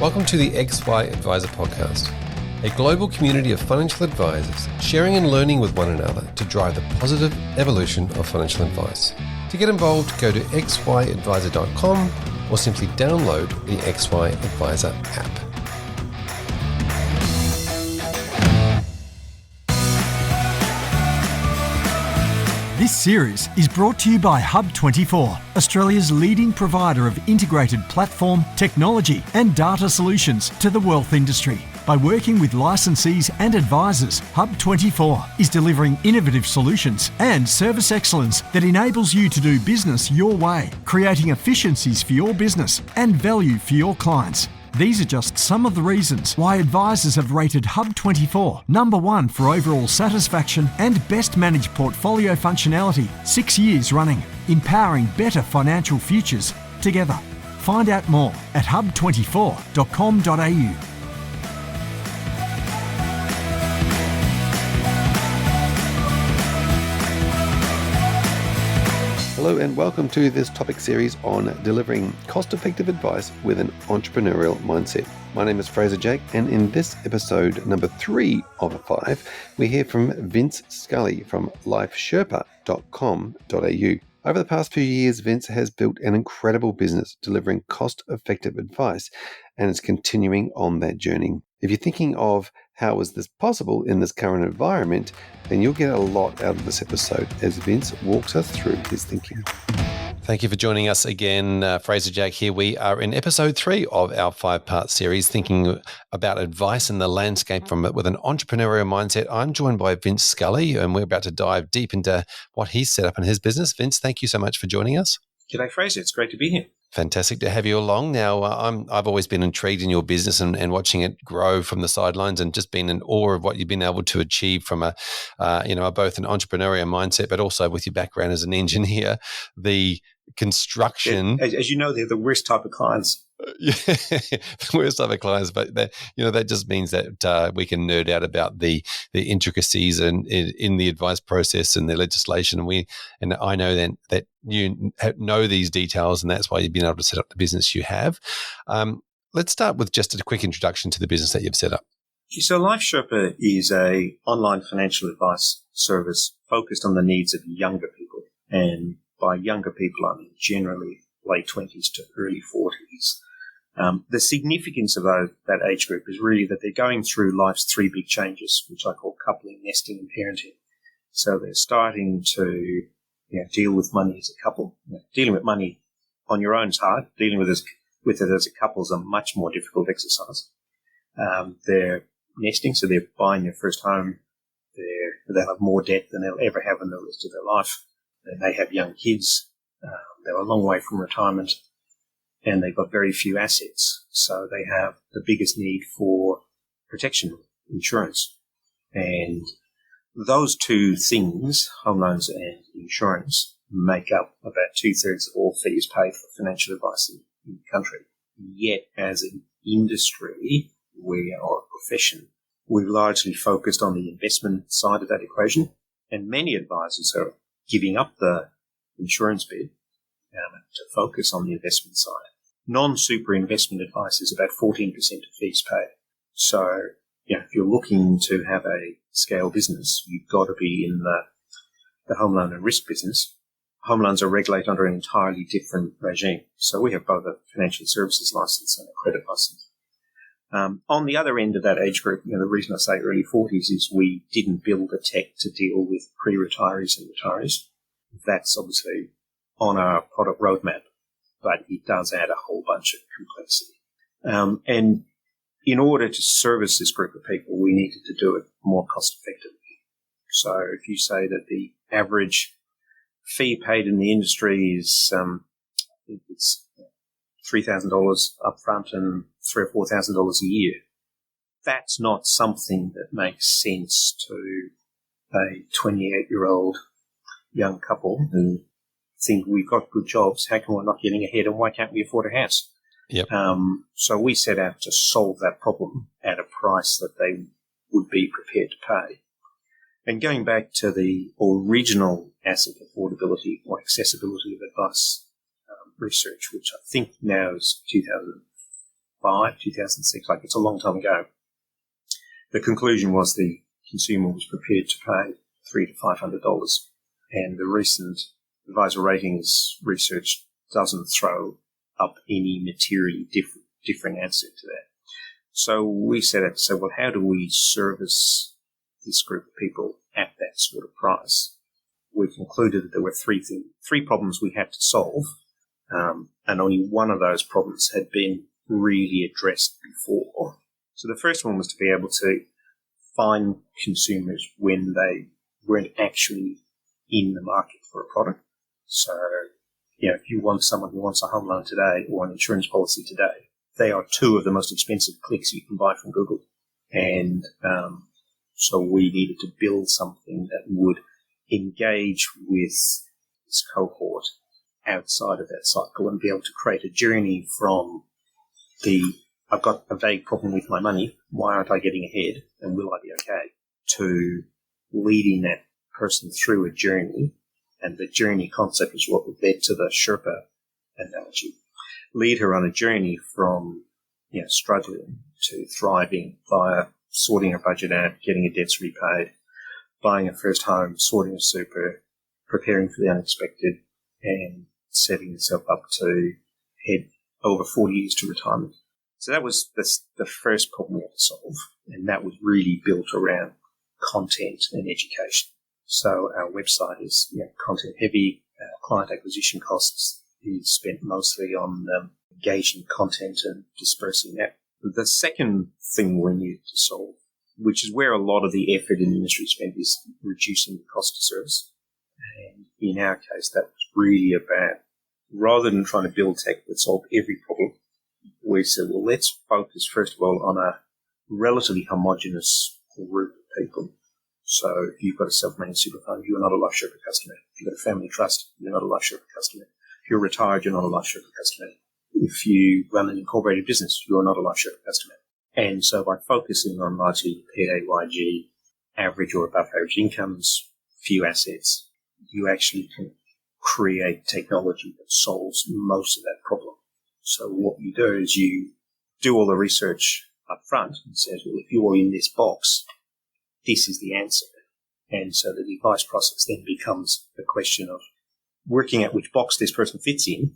Welcome to the XY Advisor Podcast, a global community of financial advisors sharing and learning with one another to drive the positive evolution of financial advice. To get involved, go to xyadvisor.com or simply download the XY Advisor app. This series is brought to you by Hub24, Australia's leading provider of integrated platform, technology and data solutions to the wealth industry. By working with licensees and advisors, Hub24 is delivering innovative solutions and service excellence that enables you to do business your way, creating efficiencies for your business and value for your clients. These are just some of the reasons why advisors have rated Hub24 number one for overall satisfaction and best managed portfolio functionality 6 years running, empowering better financial futures together. Find out more at hub24.com.au. Hello and welcome to this topic series on delivering cost-effective advice with an entrepreneurial mindset. My name is Fraser Jake, and in this episode number 3 of 5, we hear from Vince Scully from lifesherpa.com.au. Over the past few years, Vince has built an incredible business delivering cost-effective advice and is continuing on that journey. If you're thinking of how is this possible in this current environment, then you'll get a lot out of this episode as Vince walks us through his thinking. Thank you for joining us again. Fraser Jack here. We are in episode 3 of our 5-part series, thinking about advice in the landscape with an entrepreneurial mindset. I'm joined by Vince Scully, and we're about to dive deep into what he's set up in his business. Vince, thank you so much for joining us. G'day, Fraser. It's great to be here. Fantastic to have you along. Now, I've always been intrigued in your business and watching it grow from the sidelines, and just been in awe of what you've been able to achieve from both an entrepreneurial mindset, but also with your background as an engineer. The construction, as you know, they're the worst type of clients. Yeah, the worst type of clients, but that just means that we can nerd out about the intricacies and in the advice process and the legislation. And I know then that you know these details, and that's why you've been able to set up the business you have. Let's start with just a quick introduction to the business that you've set up. So Life Sherpa is a online financial advice service focused on the needs of younger people. And by younger people, I mean generally late 20s to early 40s. The significance of that age group is really that they're going through life's 3 big changes, which I call coupling, nesting, and parenting. So they're starting to deal with money as a couple. Dealing with money on your own is hard. Dealing with it as a couple is a much more difficult exercise. They're nesting, so they're buying their first home. They'll have more debt than they'll ever have in the rest of their life. They may have young kids. They're a long way from retirement. And they've got very few assets. So they have the biggest need for protection, insurance. And those 2 things, home loans and insurance, make up about 2/3 of all fees paid for financial advice in the country. Yet, as an industry, or a profession, we've largely focused on the investment side of that equation. And many advisors are giving up the insurance bit to focus on the investment side. Non-super investment advice is about 14% of fees paid. So, if you're looking to have a scale business, you've got to be in the home loan and risk business. Home loans are regulated under an entirely different regime. So we have both a financial services license and a credit license. On the other end of that age group, the reason I say early 40s is we didn't build the tech to deal with pre-retirees and retirees. That's obviously on our product roadmap, but it does add a whole bunch of complexity. And in order to service this group of people, we needed to do it more cost effectively. So if you say that the average fee paid in the industry is, I think it's $3,000 upfront and $3,000 or $4,000 a year, that's not something that makes sense to a 28-year-old young couple who think we've got good jobs, how come we're not getting ahead, and why can't we afford a house? Yep. So we set out to solve that problem at a price that they would be prepared to pay. And going back to the original asset affordability or accessibility of advice research, which I think now is 2006, like it's a long time ago. The conclusion was the consumer was prepared to pay $300 to $500, and the recent advisor ratings research doesn't throw up any materially different answer to that. So we set out to say, well, how do we service this group of people at that sort of price? We concluded that there were three problems we had to solve, and only one of those problems had been really addressed before. So the first one was to be able to find consumers when they weren't actually in the market for a product. So, if you want someone who wants a home loan today or an insurance policy today, they are two of the most expensive clicks you can buy from Google. And so we needed to build something that would engage with this cohort outside of that cycle and be able to create a journey from I've got a vague problem with my money, why aren't I getting ahead, and will I be okay, to leading that person through a journey. And the journey concept is what led to the Sherpa analogy. Lead her on a journey from struggling to thriving via sorting her budget out, getting her debts repaid, buying a first home, sorting a super, preparing for the unexpected, and setting yourself up to head over 40 years to retirement. So that was the first problem we had to solve, and that was really built around content and education. So our website is content heavy. Our client acquisition costs is spent mostly on engaging content and dispersing that. The second thing we need to solve, which is where a lot of the effort in the industry spent, is reducing the cost of service. And in our case, that was really about, rather than trying to build tech that solved every problem, we said, well, let's focus first of all on a relatively homogenous group of people. So if you've got a self-managed super fund, you're not a Life Sherpa customer. If you've got a family trust, you're not a Life Sherpa customer. If you're retired, you're not a Life Sherpa customer. If you run an incorporated business, you're not a Life Sherpa customer. And so by focusing on largely PAYG, average or above average incomes, few assets, you actually can create technology that solves most of that problem. So what you do is you do all the research up front and says, well, if you're in this box, this is the answer. And so the advice process then becomes a question of working out which box this person fits in.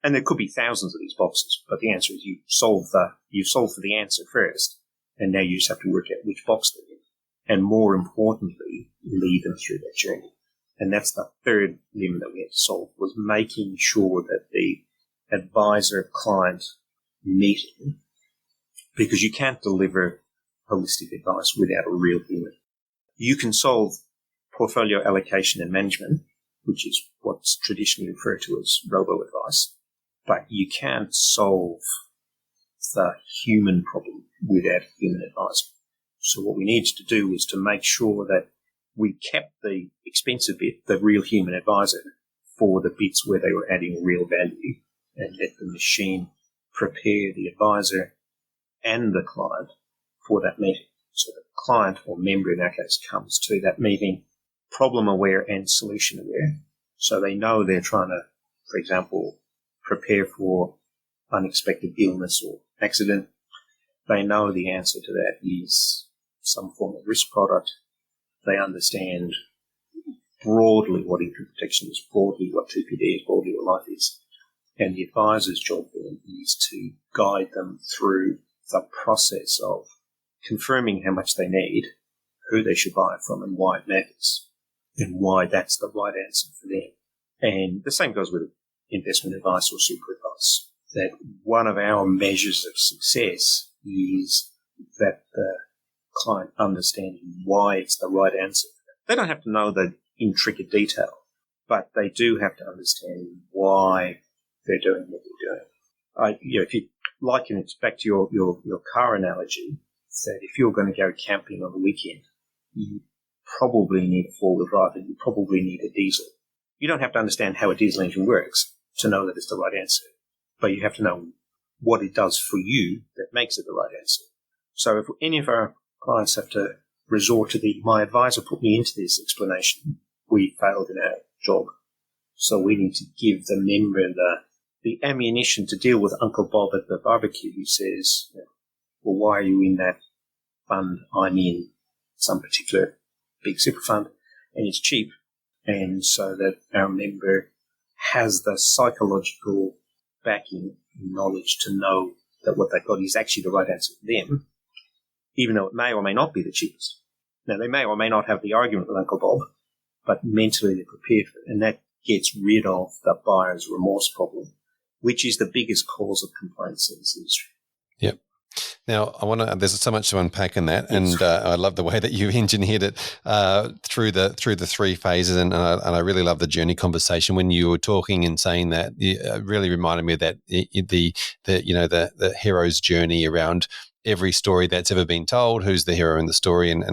And there could be thousands of these boxes, but the answer is you solve for the answer first, and now you just have to work out which box they're in. And more importantly, lead them through that journey. And that's the third limit that we had to solve, was making sure that the advisor-client meeting, because you can't deliver holistic advice without a real human. You can solve portfolio allocation and management, which is what's traditionally referred to as robo-advice, but you can't solve the human problem without human advice. So what we needed to do was to make sure that we kept the expensive bit, the real human advisor, for the bits where they were adding real value, and let the machine prepare the advisor and the client for that meeting. So the client, or member in our case, comes to that meeting problem aware and solution aware. So they know they're trying to, for example, prepare for unexpected illness or accident. They know the answer to that is some form of risk product. They understand broadly what income protection is, broadly what TPD is, broadly what life is. And the advisor's job then is to guide them through the process of confirming how much they need, who they should buy it from, and why it matters, and why that's the right answer for them. And the same goes with investment advice or super advice, that one of our measures of success is that the client understands why it's the right answer. They don't have to know the intricate detail, but they do have to understand why they're doing what they're doing. If you liken it back to your car analogy, that if you're going to go camping on the weekend, you probably need a four-wheel drive and you probably need a diesel. You don't have to understand how a diesel engine works to know that it's the right answer, but you have to know what it does for you that makes it the right answer. So if any of our clients have to resort to my advisor put me into this explanation, we failed in our job. So we need to give the member the the ammunition to deal with Uncle Bob at the barbecue who says, well, why are you in that fund? I'm in some particular big super fund and it's cheap. And so that our member has the psychological backing and knowledge to know that what they've got is actually the right answer for them, even though it may or may not be the cheapest. Now, they may or may not have the argument with Uncle Bob, but mentally they're prepared for it. And that gets rid of the buyer's remorse problem, which is the biggest cause of complaints in this industry. Yep. Now, there's so much to unpack in that, and I love the way that you engineered it through the three phases, and I really love the journey conversation. When you were talking and saying that, it really reminded me of that the hero's journey around every story that's ever been told, who's the hero in the story, and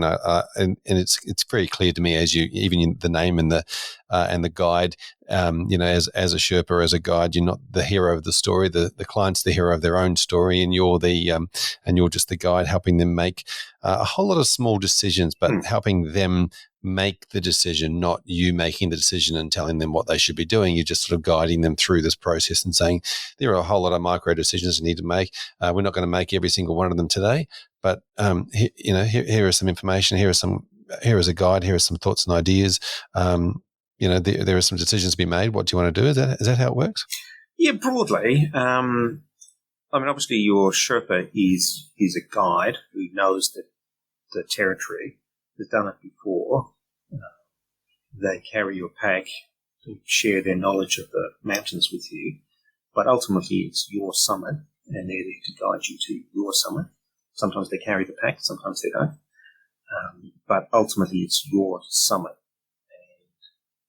it's very clear to me as you even in the name and the guide, as a Sherpa, as a guide, you're not the hero of the story. The client's the hero of their own story, and you're just the guide, helping them make a whole lot of small decisions, but helping them make the decision, not you making the decision and telling them what they should be doing. You're just sort of guiding them through this process and saying, there are a whole lot of micro decisions you need to make. We're not going to make every single one of them today, but here is some information. Here is a guide. Here are some thoughts and ideas. There are some decisions to be made. What do you want to do? Is that how it works? Yeah, broadly. Obviously your Sherpa is a guide who knows the territory, has done it before. They carry your pack to share their knowledge of the mountains with you, but ultimately it's your summit, and they're there to guide you to your summit. Sometimes they carry the pack, sometimes they don't. But ultimately it's your summit,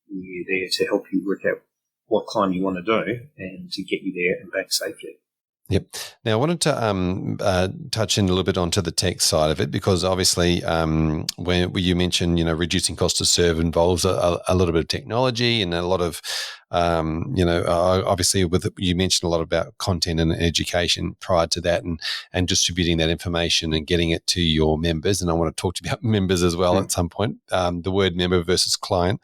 and we're there to help you work out what climb you want to do and to get you there and back safely. Yep. Now, I wanted to touch in a little bit onto the tech side of it, because obviously when you mentioned, reducing cost to serve involves a little bit of technology and a lot of, obviously you mentioned a lot about content and education prior to that, and distributing that information and getting it to your members. And I want to talk to you about members as well at some point, the word member versus client.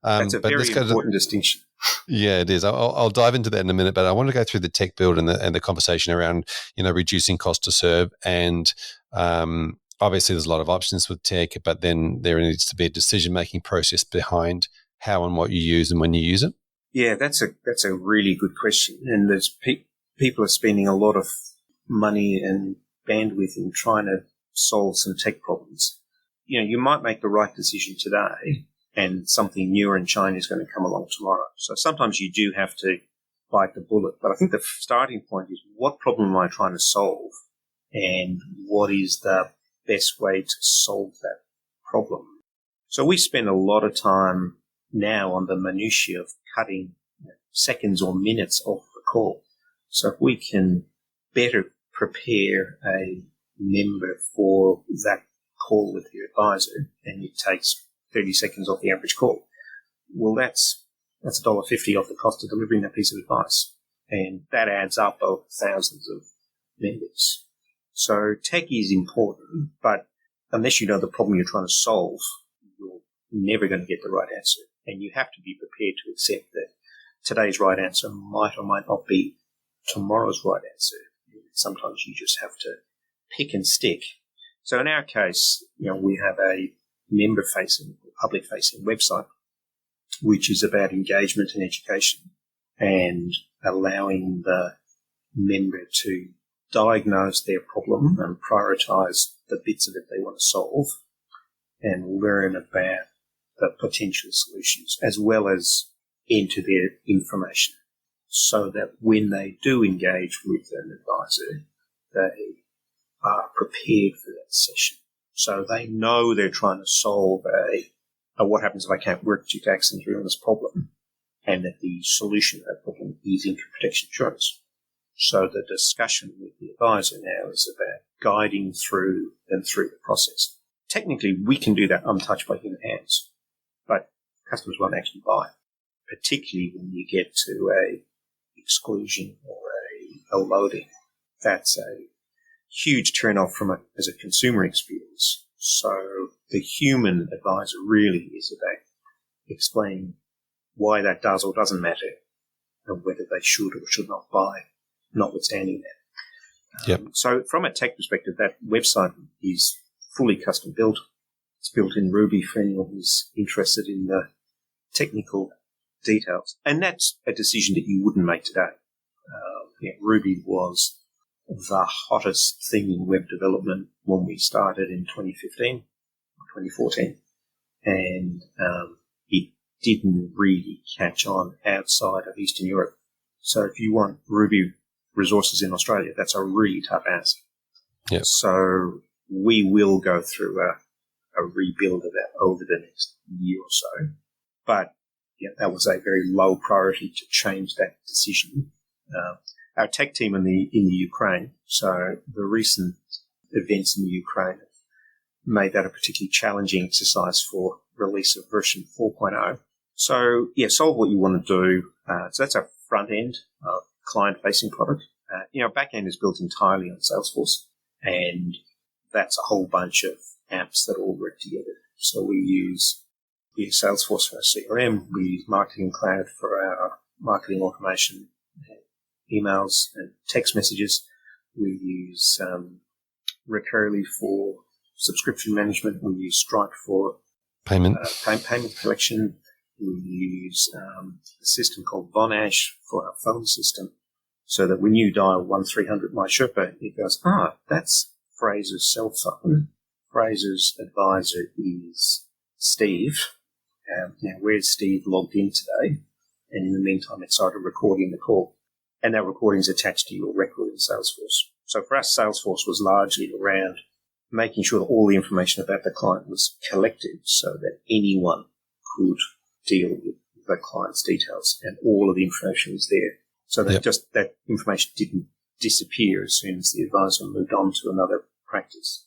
That's a very important distinction. Yeah, it is. I'll dive into that in a minute, but I want to go through the tech build and the conversation around, reducing cost to serve. And obviously there's a lot of options with tech, but then there needs to be a decision-making process behind how and what you use and when you use it. Yeah, that's a really good question. And there's people are spending a lot of money and bandwidth in trying to solve some tech problems. You might make the right decision today, and something newer and shiny is going to come along tomorrow. So sometimes you do have to bite the bullet. But I think the starting point is, what problem am I trying to solve, and what is the best way to solve that problem? So we spend a lot of time now on the minutiae of cutting seconds or minutes off the call. So if we can better prepare a member for that call with the advisor, and it takes 30 seconds off the average call, well, that's $1.50 off the cost of delivering that piece of advice. And that adds up over thousands of members. So tech is important, but unless you know the problem you're trying to solve, you're never going to get the right answer. And you have to be prepared to accept that today's right answer might or might not be tomorrow's right answer. Sometimes you just have to pick and stick. So in our case, we have a member-facing, public-facing website, which is about engagement and education and allowing the member to diagnose their problem and prioritize the bits of it they want to solve and learn about the potential solutions, as well as enter their information, so that when they do engage with an advisor, they are prepared for that session. So they know they're trying to solve a what happens if I can't work due to accident or illness problem, and that the solution to that problem is income protection insurance. So the discussion with the advisor now is about guiding through the process. Technically, we can do that untouched by human hands, but customers won't actually buy, particularly when you get to a exclusion or a loading. That's a huge turn-off as a consumer experience. So the human advisor really is about explaining why that does or doesn't matter, and whether they should or should not buy, notwithstanding that. Yep. So from a tech perspective, that website is fully custom built. It's built in Ruby for anyone who's interested in the technical details. And that's a decision that you wouldn't make today. Ruby was the hottest thing in web development when we started in 2015 or 2014. And it didn't really catch on outside of Eastern Europe. So if you want Ruby resources in Australia, that's a really tough ask. Yep. So we will go through a rebuild of that over the next year or so. But that was a very low priority to change that decision. Our tech team in the Ukraine, so the recent events in the Ukraine made that a particularly challenging exercise for release of version 4.0. So, solve what you want to do. So that's our front end, client-facing product. Back end is built entirely on Salesforce, and that's a whole bunch of apps that all work together. So we use Salesforce for our CRM. We use Marketing Cloud for our marketing automation, emails and text messages. We use Recurly for subscription management. We use Stripe for payment collection. We use a system called Vonage for our phone system, so that when you dial 1300 My Sherpa, it goes, that's Fraser's cell phone. Fraser's advisor is Steve. Now, where's Steve logged in today? And in the meantime, it started recording the call. And that recording is attached to your record in Salesforce. So for us, Salesforce was largely around making sure that all the information about the client was collected so that anyone could deal with the client's details, and all of the information was there. So that that information didn't disappear as soon as the advisor moved on to another practice.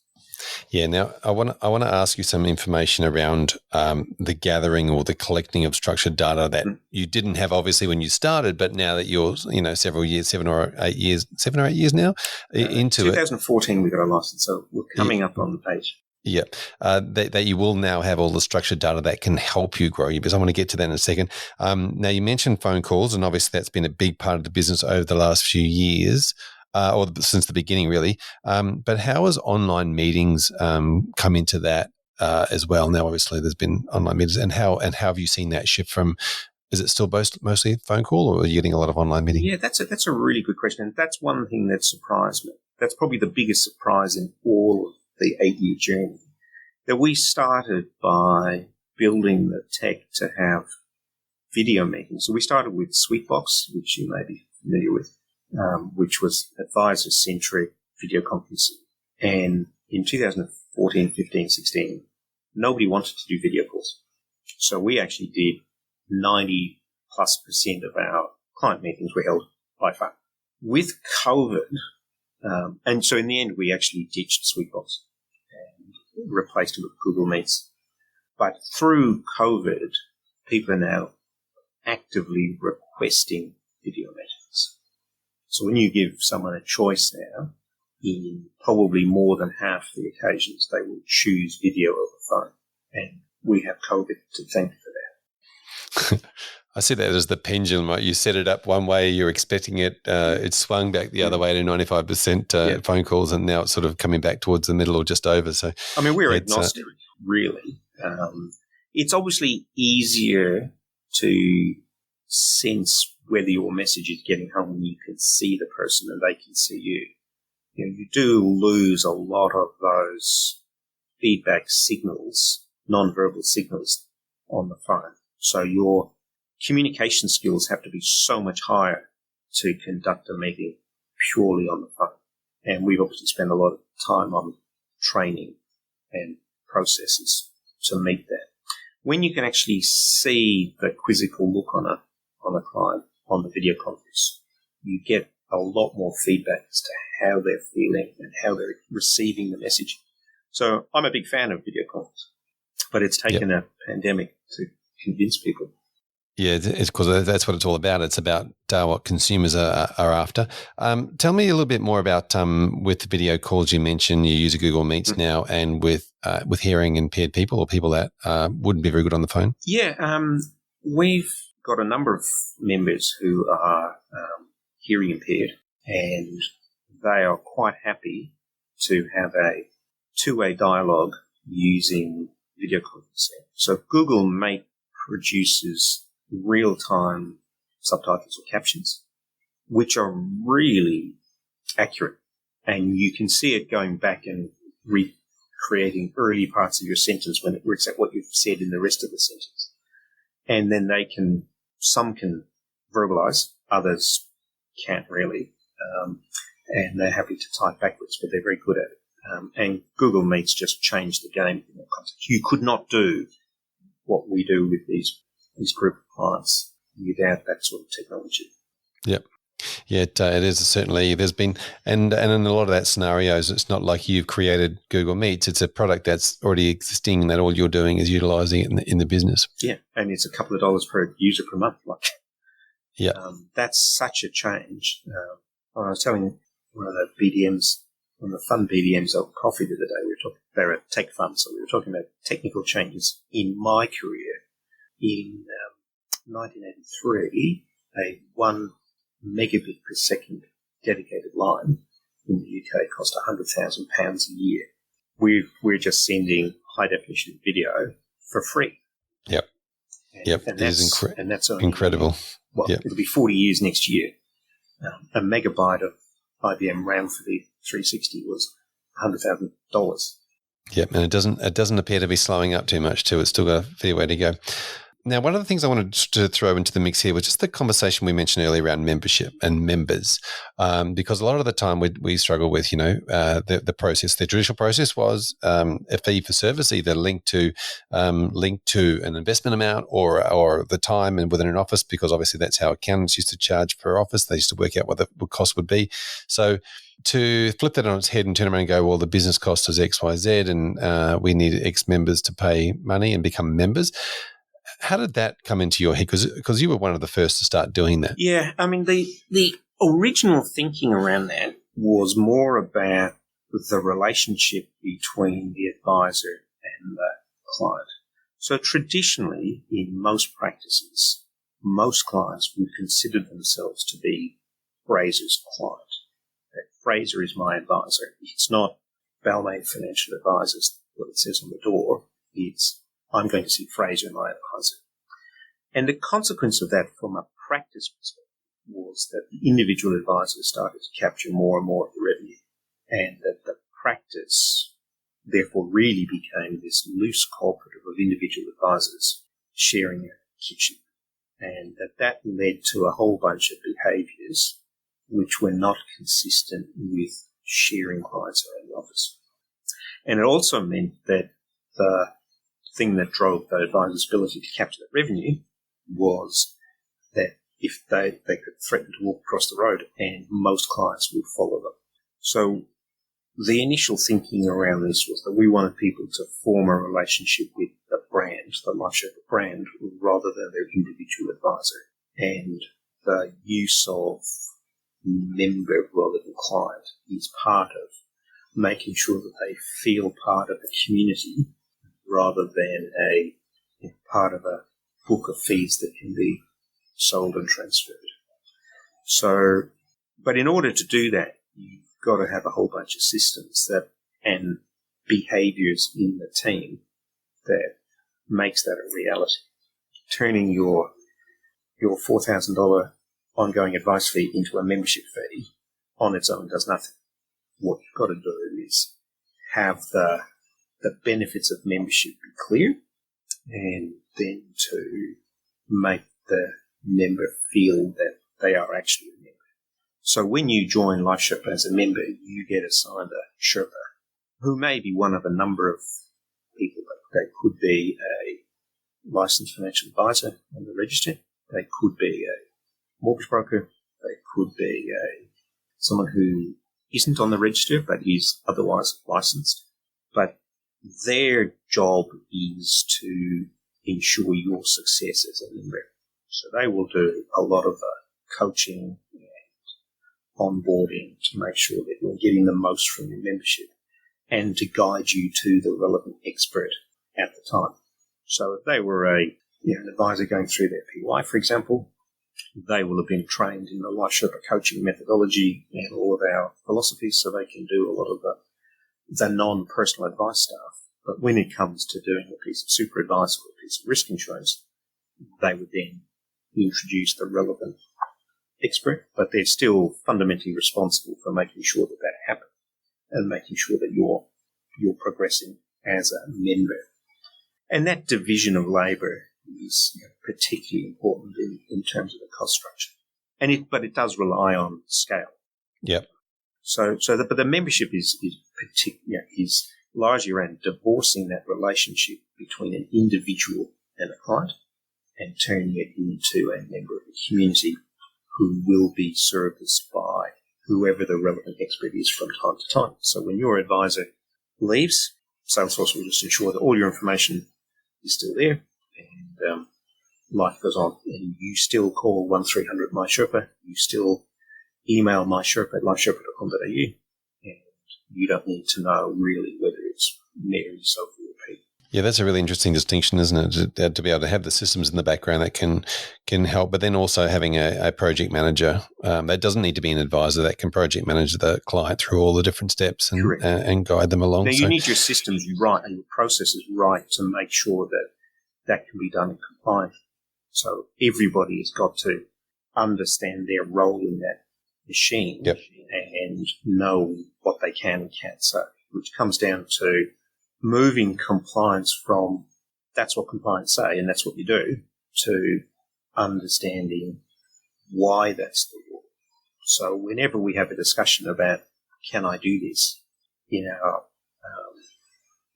Yeah. Now, I want to ask you some information around the gathering or the collecting of structured data that you didn't have obviously when you started, but now that you're several years, 7 or 8 years now into 2014 we got a license, so we're coming up on the page. Yeah, that you will now have all the structured data that can help you grow your business. I want to get to that in a second. Now, you mentioned phone calls, and obviously that's been a big part of the business over the last few years. Or since the beginning, really. But how has online meetings come into that as well? Now, obviously, there's been online meetings, and how have you seen that shift from? Is it still mostly phone call, or are you getting a lot of online meetings? Yeah, that's a really good question, and that's one thing that surprised me. That's probably the biggest surprise in all of the 8-year journey. That we started by building the tech to have video meetings. So we started with Sweetbox, which you may be familiar with. Which was advisor-centric video conferencing. And in 2014, 15, 16, nobody wanted to do video calls. So we actually did 90+% of our client meetings were held by phone. With COVID, and so in the end, we actually ditched Sweetbox and replaced it with Google Meets. But through COVID, people are now actively requesting video meetings. So when you give someone a choice now, in probably more than half the occasions, they will choose video over phone. And we have COVID to thank for that. I see that as the pendulum, right? You set it up one way, you're expecting it. It swung back the other way to 95% phone calls, and now it's sort of coming back towards the middle or just over. So, I mean, we're agnostic, really. It's obviously easier to sense whether your message is getting home when you can see the person and they can see you. You do lose a lot of those feedback signals, non-verbal signals on the phone. So your communication skills have to be so much higher to conduct a meeting purely on the phone. And we've obviously spent a lot of time on training and processes to meet that. When you can actually see the quizzical look on a client on the video conference, you get a lot more feedback as to how they're feeling and how they're receiving the message. So I'm a big fan of video conference, but it's taken a pandemic to convince people. Yeah, it's because that's what it's all about. It's about what consumers are after. Tell me a little bit more about with the video calls you mentioned. You use Google Meets now, and with hearing impaired people or people that wouldn't be very good on the phone. Yeah, we've got a number of members who are hearing impaired, and they are quite happy to have a two-way dialogue using video conferencing. So Google Meet produces real-time subtitles or captions, which are really accurate. And you can see it going back and recreating early parts of your sentence when it works out what you've said in the rest of the sentence. And then some can verbalize, others can't really. And they're happy to type backwards, but they're very good at it. And Google Meets just changed the game in that context. You could not do what we do with these group of clients without that sort of technology. Yep. Yeah, it is certainly. There's been, and in a lot of that scenarios, it's not like you've created Google Meets. It's a product that's already existing, and that all you're doing is utilizing it in the business. Yeah, and it's a couple of dollars per user per month. Yeah, that's such a change. I was telling one of the BDMs, one of the fund BDMs over coffee the other day, they're a tech fund, so we were talking about technical changes in my career. In 1983, a 1 megabit per second dedicated line in the UK cost £100,000 a year. We're just sending high definition video for free. Yep. And that's only, incredible. It'll be 40 years next year. A megabyte of IBM RAM for the 360 was $100,000. Yep, and it doesn't appear to be slowing up too much too. It's still got a fair way to go. Now, one of the things I wanted to throw into the mix here was just the conversation we mentioned earlier around membership and members, because a lot of the time we struggle with, the process. The traditional process was a fee for service, either linked to an investment amount or the time and within an office, because obviously that's how accountants used to charge per office. They used to work out what the cost would be. So to flip that on its head and turn around and go, well, the business cost is X, Y, Z, and we need X members to pay money and become members. How did that come into your head? Because you were one of the first to start doing that. Yeah, I mean, the original thinking around that was more about the relationship between the advisor and the client. So traditionally, in most practices, most clients would consider themselves to be Fraser's client. Fraser is my advisor. It's not Balmain Financial Advisors, what it says on the door. It's I'm going to see Fraser, my advisor. And the consequence of that from a practice perspective was that the individual advisors started to capture more and more of the revenue, and that the practice therefore really became this loose cooperative of individual advisors sharing a kitchen. And that led to a whole bunch of behaviours which were not consistent with sharing clients around the office. And it also meant that the thing that drove the advisor's ability to capture that revenue was that if they could threaten to walk across the road, and most clients would follow them. So the initial thinking around this was that we wanted people to form a relationship with the brand, the LifeSherpa brand, rather than their individual advisor. And the use of member rather than client is part of making sure that they feel part of a community rather than part of a book of fees that can be sold and transferred. So, but in order to do that, you've got to have a whole bunch of systems and behaviours in the team that makes that a reality. Turning your $4,000 ongoing advice fee into a membership fee on its own does nothing. What you've got to do is have the benefits of membership be clear, and then to make the member feel that they are actually a member. So when you join LifeSherpa as a member, you get assigned a Sherpa, who may be one of a number of people. They could be a licensed financial advisor on the register. They could be a mortgage broker. They could be someone who isn't on the register but is otherwise licensed. But their job is to ensure your success as a member. So they will do a lot of coaching and onboarding to make sure that you're getting the most from your membership and to guide you to the relevant expert at the time. So if they were a an advisor going through their PY, for example, they will have been trained in the Life Sherpa coaching methodology and all of our philosophies, so they can do a lot of the non-personal advice stuff. But when it comes to doing a piece of super advice or a piece of risk insurance, they would then introduce the relevant expert, but they're still fundamentally responsible for making sure that that happens and making sure that you're progressing as a member. And that division of labour is particularly important in terms of the cost structure. But it does rely on scale. Yep. But the membership is largely around divorcing that relationship between an individual and a client and turning it into a member of the community who will be serviced by whoever the relevant expert is from time to time. So when your advisor leaves, Salesforce will just ensure that all your information is still there and life goes on. And you still call 1300 MySherpa, you still email MySherpa at lifesherpa.com.au, and you don't need to know really whether it's Mary, Sophie, or Pete. Yeah, that's a really interesting distinction, isn't it? To be able to have the systems in the background that can help, but then also having a project manager that doesn't need to be an advisor that can project manage the client through all the different steps and guide them along. Now, you need your systems right and your processes right to make sure that can be done in compliance. So everybody has got to understand their role in that machine and know what they can and can't say, which comes down to moving compliance from that's what compliance say and that's what you do to understanding why that's the law. So whenever we have a discussion about can I do this in our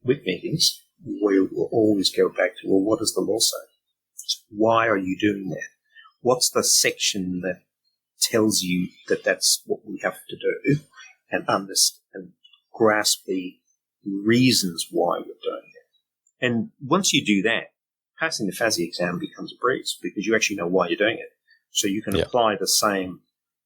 WIP meetings, we will always go back to, well, what does the law say? Why are you doing that? What's the section that tells you that that's what we have to do, and understand and grasp the reasons why we're doing it. And once you do that, passing the FASI exam becomes a breeze because you actually know why you're doing it. So you can apply the same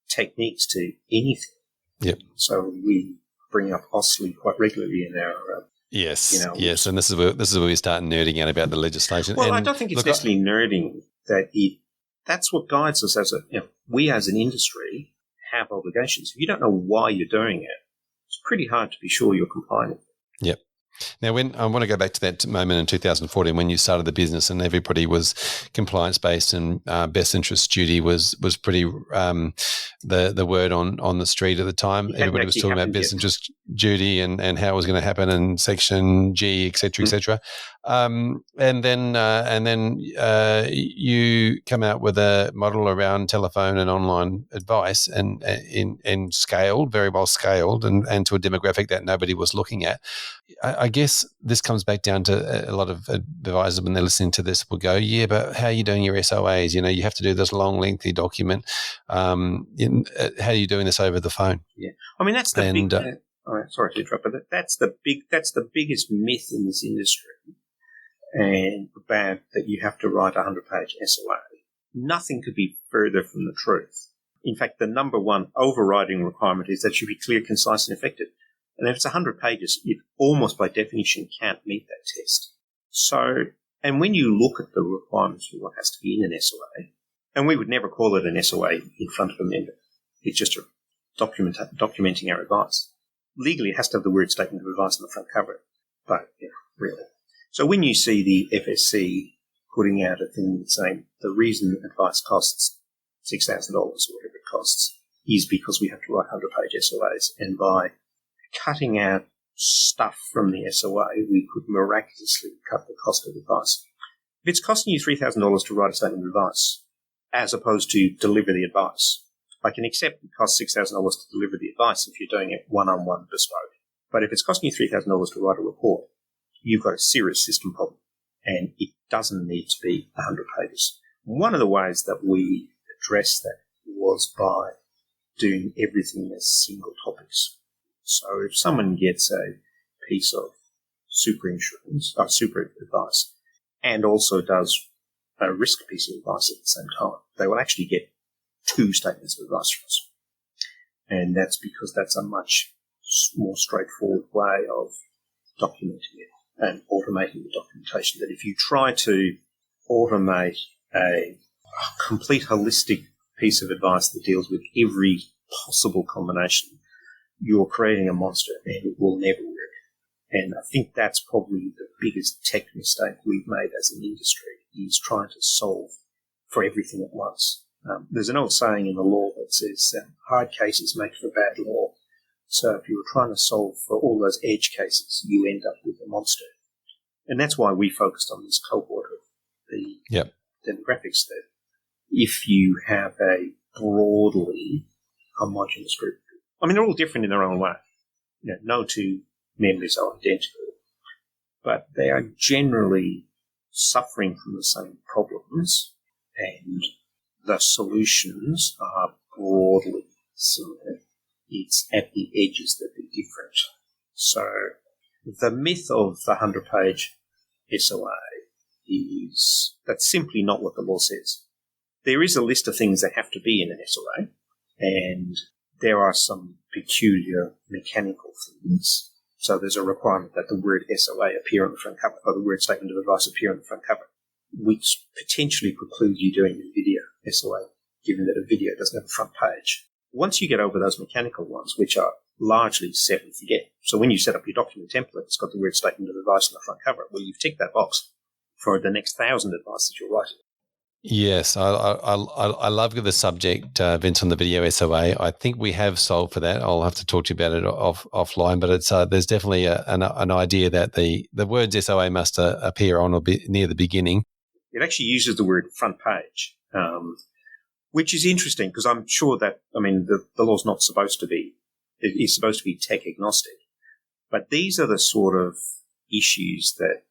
techniques to anything. Yep. So we bring up OSLI quite regularly in our yes, and this is where we start nerding out about the legislation. Well, and I don't think it's necessarily nerding that's what guides us we as an industry have obligations. If you don't know why you're doing it, it's pretty hard to be sure you're complying. Yep. Now, when I want to go back to that moment in 2014 when you started the business and everybody was compliance-based and best interest duty was pretty the word on the street at the time. Everybody was talking about best interest duty and how it was going to happen in Section G, et cetera, et cetera. And then you come out with a model around telephone and online advice and scaled, very well scaled, and to a demographic that nobody was looking at. I guess this comes back down to a lot of advisors when they're listening to this will go, yeah, but how are you doing your SOAs? You have to do this long, lengthy document. How are you doing this over the phone? Yeah, I mean that's the big. Sorry to interrupt, but that's the biggest myth in this industry, and about that you have to write a 100-page SOA. Nothing could be further from the truth. In fact, the number one overriding requirement is that it should be clear, concise, and effective. And if it's 100 pages, it almost by definition can't meet that test. So, and when you look at the requirements for what has to be in an SOA, and we would never call it an SOA in front of a member. It's just documenting our advice. Legally, it has to have the word statement of advice on the front cover, but really. So when you see the FSC putting out a thing saying the reason advice costs $6,000 or whatever it costs is because we have to write 100-page SOAs, and by cutting out stuff from the SOA, we could miraculously cut the cost of advice. If it's costing you $3,000 to write a statement of advice, as opposed to deliver the advice, I can accept it costs $6,000 to deliver the advice if you're doing it one-on-one bespoke. But if it's costing you $3,000 to write a report, you've got a serious system problem, and it doesn't need to be 100 pages. One of the ways that we addressed that was by doing everything as single topics. So if someone gets a piece of super advice, and also does a risk piece of advice at the same time, they will actually get 2 statements of advice from us. And that's because that's a much more straightforward way of documenting it and automating the documentation. That if you try to automate a complete holistic piece of advice that deals with every possible combination, you're creating a monster and it will never work. And I think that's probably the biggest tech mistake we've made as an industry, is trying to solve for everything at once. There's an old saying in the law that says hard cases make for bad law. So if you were trying to solve for all those edge cases, you end up with a monster. And that's why we focused on this cohort of the demographics, that if you have a broadly homogenous group, I mean, they're all different in their own way. No two members are identical, but they are generally suffering from the same problems, and the solutions are broadly similar. It's at the edges that they're different. So the myth of the 100-page SOA that's simply not what the law says. There is a list of things that have to be in an SOA, and there are some peculiar mechanical things. So there's a requirement that the word SOA appear on the front cover, or the word statement of advice appear on the front cover, which potentially precludes you doing a video SOA, given that a video doesn't have a front page. Once you get over those mechanical ones, which are largely set and forget, so when you set up your document template, it's got the word statement of advice on the front cover. Well, you've ticked that box for the next 1,000 advices you're writing. Yes, I love the subject, Vince, on the video SOA. I think we have solved for that. I'll have to talk to you about it offline, but it's there's definitely an idea that the words SOA must appear on or be near the beginning. It actually uses the word front page, which is interesting, because I'm sure that, the law's not supposed to be, it is supposed to be tech agnostic. But these are the sort of issues that,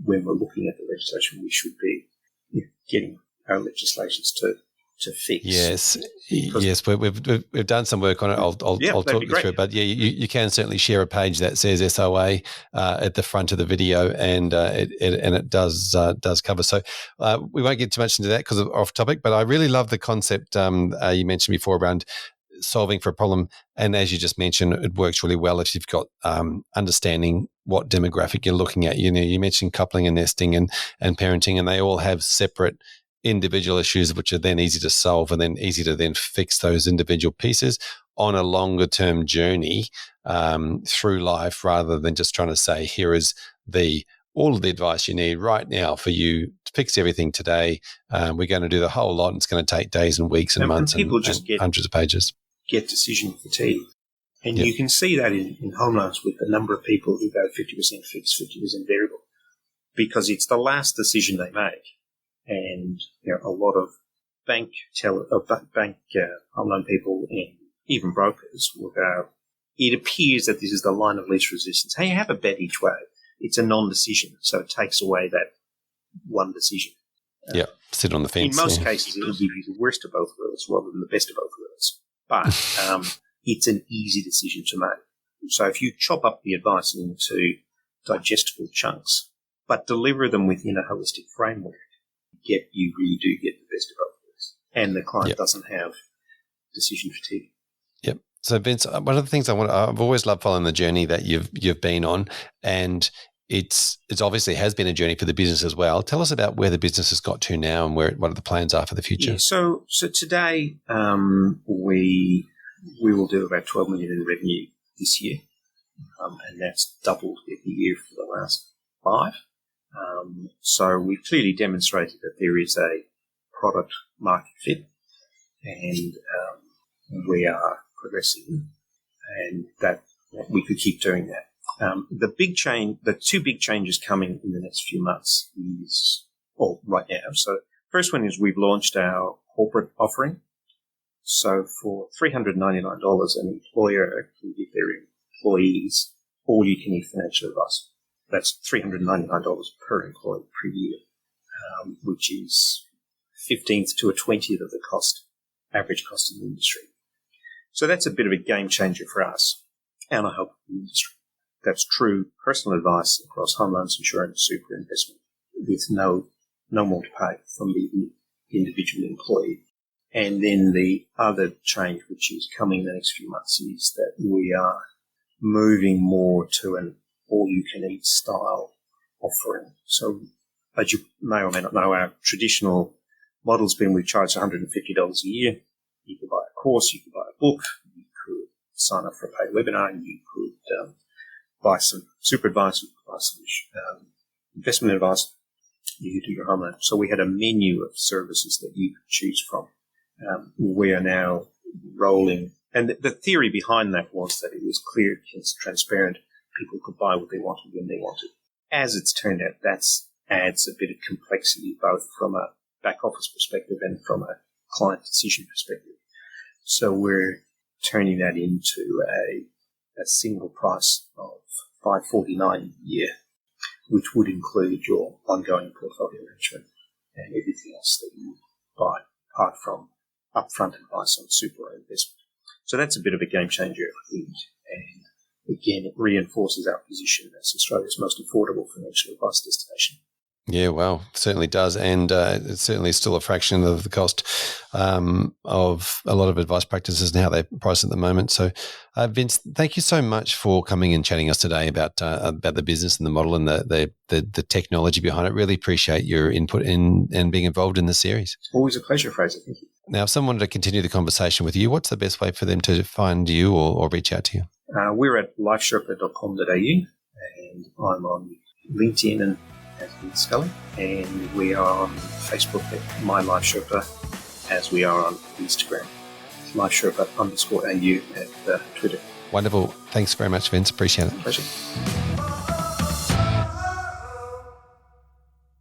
when we're looking at the legislation, we should be getting our legislations to fix. Yes, we've done some work on it. I'll talk you through it. But you can certainly share a page that says SOA at the front of the video, and it does cover. So we won't get too much into that because of off topic. But I really love the concept you mentioned before around solving for a problem, and as you just mentioned, it works really well if you've got understanding what demographic you're looking at. You mentioned coupling and nesting and parenting, and they all have separate individual issues which are then easy to solve and then easy to then fix those individual pieces on a longer term journey through life, rather than just trying to say, here is all of the advice you need right now for you to fix everything today. We're going to do the whole lot, and it's going to take days and weeks and months and hundreds of pages. Get decision fatigue. And you can see that in home loans with the number of people who go 50% fixed, 50% variable, because it's the last decision they make. And a lot of bank home loan people and even brokers will go, it appears that this is the line of least resistance. Hey, have a bet each way. It's a non-decision, so it takes away that one decision. Sit on the fence. In most cases, it'll give you the worst of both worlds rather than the best of both worlds. But it's an easy decision to make. So if you chop up the advice into digestible chunks, but deliver them within a holistic framework, you really do get the best of both worlds. And the client doesn't have decision fatigue. Yep. So Vince, one of the things I've always loved following the journey that you've been on, and it's obviously has been a journey for the business as well. Tell us about where the business has got to now and what the plans are for the future. Yeah, so today we will do about 12 million in revenue this year, and that's doubled every year for the last 5. So we've clearly demonstrated that there is a product market fit, and we are progressing, and that we could keep doing that. The two big changes coming in the next few months right now. So first one is we've launched our corporate offering. So for $399, an employer can give their employees all-you-can-eat financial advice. That's $399 per employee per year, which is 15th to a 20th of the average cost in the industry. So that's a bit of a game changer for us, and I hope the industry. That's true personal advice across home loans, insurance, super investment, with no more to pay from the individual employee. And then the other change, which is coming in the next few months, is that we are moving more to an all-you-can-eat style offering. So as you may or may not know, our traditional model's been we charge $150 a year. You could buy a course, you could buy a book, you could sign up for a paid webinar, you could buy some super advice, you could buy some investment advice, you could do your homework. So we had a menu of services that you could choose from. We are now rolling, and the theory behind that was that it was clear, it's transparent, people could buy what they wanted when they wanted. As it's turned out, that adds a bit of complexity, both from a back office perspective and from a client decision perspective. So we're turning that into a single price of $549 a year, which would include your ongoing portfolio management and everything else that you buy, apart from upfront advice on super or investment. So that's a bit of a game changer, I think. And again, it reinforces our position as Australia's most affordable financial advice destination. Yeah, well, certainly does. And it's certainly still a fraction of the cost of a lot of advice practices and how they price at the moment. So, Vince, thank you so much for coming and chatting us today about the business and the model and the technology behind it. Really appreciate your input and being involved in the series. Always a pleasure, Fraser. Thank you. Now, if someone wanted to continue the conversation with you, what's the best way for them to find you or reach out to you? We're at lifesherpa.com.au, and I'm on LinkedIn and as Vince Scully, and we are on Facebook at My Life Sherpa, as we are on Instagram, LifeSherpa_AU at Twitter. Wonderful. Thanks very much, Vince. Appreciate it. Pleasure.